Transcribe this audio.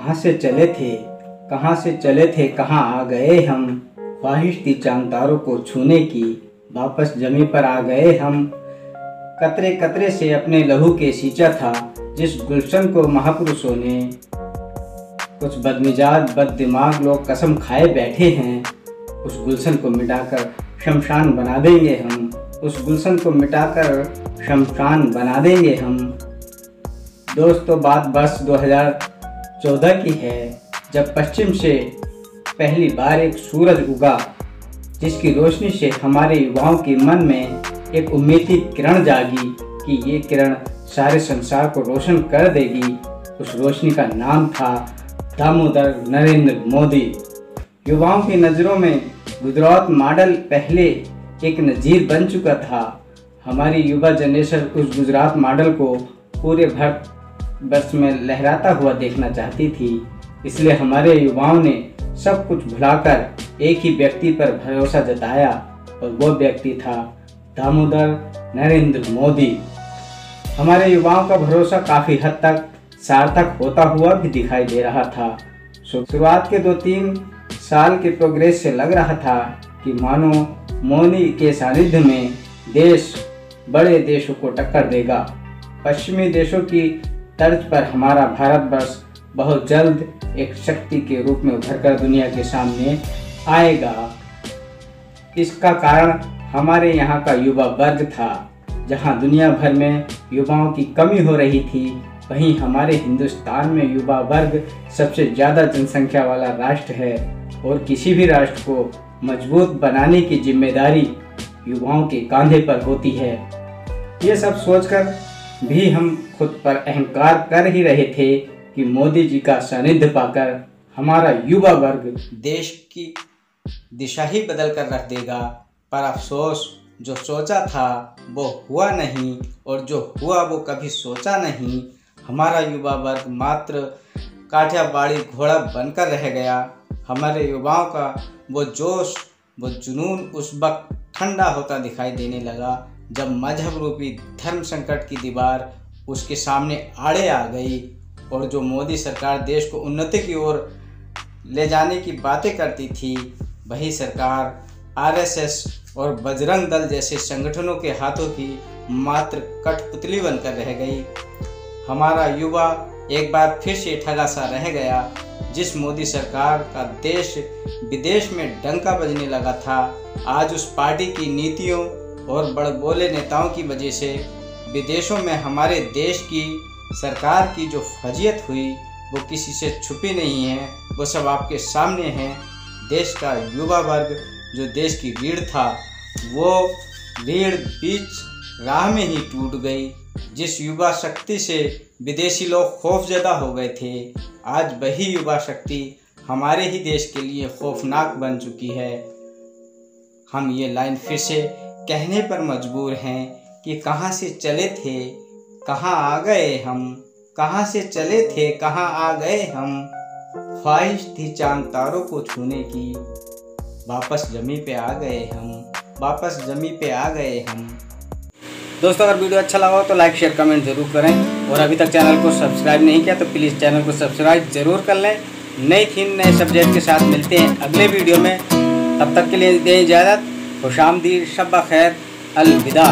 कहाँ से चले थे, कहाँ से चले थे, कहाँ आ गए हम। ख्वाहिश थी चांद तारों को छूने की, वापस जमी पर आ गए हम। कतरे कतरे से अपने लहू के सींचा था, जिस गुलशन को महापुरुषों ने। कुछ बदमिजाज बददिमाग लोग कसम खाए बैठे हैं, उस गुलशन को मिटाकर शमशान बना देंगे हम। उस गुलशन को मिटाकर शमशान बना देंगे हम। दोस्तों, बात वर्ष 2014 की है, जब पश्चिम से पहली बार एक सूरज उगा, जिसकी रोशनी से हमारे युवाओं के मन में एक उम्मीद की किरण जागी कि ये किरण सारे संसार को रोशन कर देगी। उस रोशनी का नाम था दामोदर नरेंद्र मोदी। युवाओं की नज़रों में गुजरात मॉडल पहले एक नज़ीर बन चुका था। हमारी युवा जनरेशन उस गुजरात मॉडल को पूरे भारतवर्ष में लहराता हुआ देखना चाहती थी। इसलिए हमारे युवाओं ने सब कुछ भुलाकर एक ही व्यक्ति पर भरोसा जताया, और वो व्यक्ति था दामोदर नरेंद्र मोदी। हमारे युवाओं का भरोसा काफ़ी हद तक सार्थक होता हुआ भी दिखाई दे रहा था। शुरुआत के 2-3 साल के प्रोग्रेस से लग रहा था कि मानो मोदी के सानिध्य में देश बड़े देशों को टक्कर देगा। पश्चिमी देशों की तर्ज पर हमारा भारतवर्ष बहुत जल्द एक शक्ति के रूप में उभरकर दुनिया के सामने आएगा। इसका कारण हमारे यहाँ का युवा वर्ग था। जहाँ दुनिया भर में युवाओं की कमी हो रही थी, वहीं हमारे हिंदुस्तान में युवा वर्ग सबसे ज़्यादा जनसंख्या वाला राष्ट्र है, और किसी भी राष्ट्र को मजबूत बनाने की जिम्मेदारी युवाओं के कंधे पर होती है। ये सब सोचकर भी हम खुद पर अहंकार कर ही रहे थे कि मोदी जी का सानिध्य पाकर हमारा युवा वर्ग देश की दिशा ही बदल कर रख देगा। पर अफसोस, जो सोचा था वो हुआ नहीं, और जो हुआ वो कभी सोचा नहीं। हमारा युवा वर्ग मात्र काठियावाड़ी घोड़ा बनकर रह गया। हमारे युवाओं का वो जोश, वो जुनून उस वक्त ठंडा होता दिखाई देने लगा, जब मजहब रूपी धर्म संकट की दीवार उसके सामने आड़े आ गई, और जो मोदी सरकार देश को उन्नति की ओर ले जाने की बातें करती थी, वही सरकार आरएसएस और बजरंग दल जैसे संगठनों के हाथों की मात्र कठपुतली बनकर रह गई। हमारा युवा एक बार फिर से ठगा सा रह गया। जिस मोदी सरकार का देश विदेश में डंका बजने लगा था, आज उस पार्टी की नीतियों और बड़बोले नेताओं की वजह से विदेशों में हमारे देश की सरकार की जो फजीयत हुई वो किसी से छुपी नहीं है, वो सब आपके सामने है। देश का युवा वर्ग जो देश की रीढ़ था, वो रीढ़ बीच राह में ही टूट गई। जिस युवा शक्ति से विदेशी लोग खौफजदा हो गए थे, आज वही युवा शक्ति हमारे ही देश के लिए खौफनाक बन चुकी है। हम ये लाइन फिर से कहने पर मजबूर हैं कि कहाँ से चले थे, कहाँ आ गए हम। कहाँ से चले थे, कहाँ आ गए हम। ख्वाहिश थी चांद तारों को छूने की, वापस जमी पे आ गए हम, वापस जमी पे आ गए हम। दोस्तों, अगर वीडियो अच्छा लगा हो तो लाइक शेयर कमेंट जरूर करें, और अभी तक चैनल को सब्सक्राइब नहीं किया तो प्लीज़ चैनल को सब्सक्राइब जरूर कर लें। नई थीम नए सब्जेक्ट के साथ मिलते हैं अगले वीडियो में। तब तक के लिए दें इजाज़त। खुशामदीद, शब खैर, अलविदा।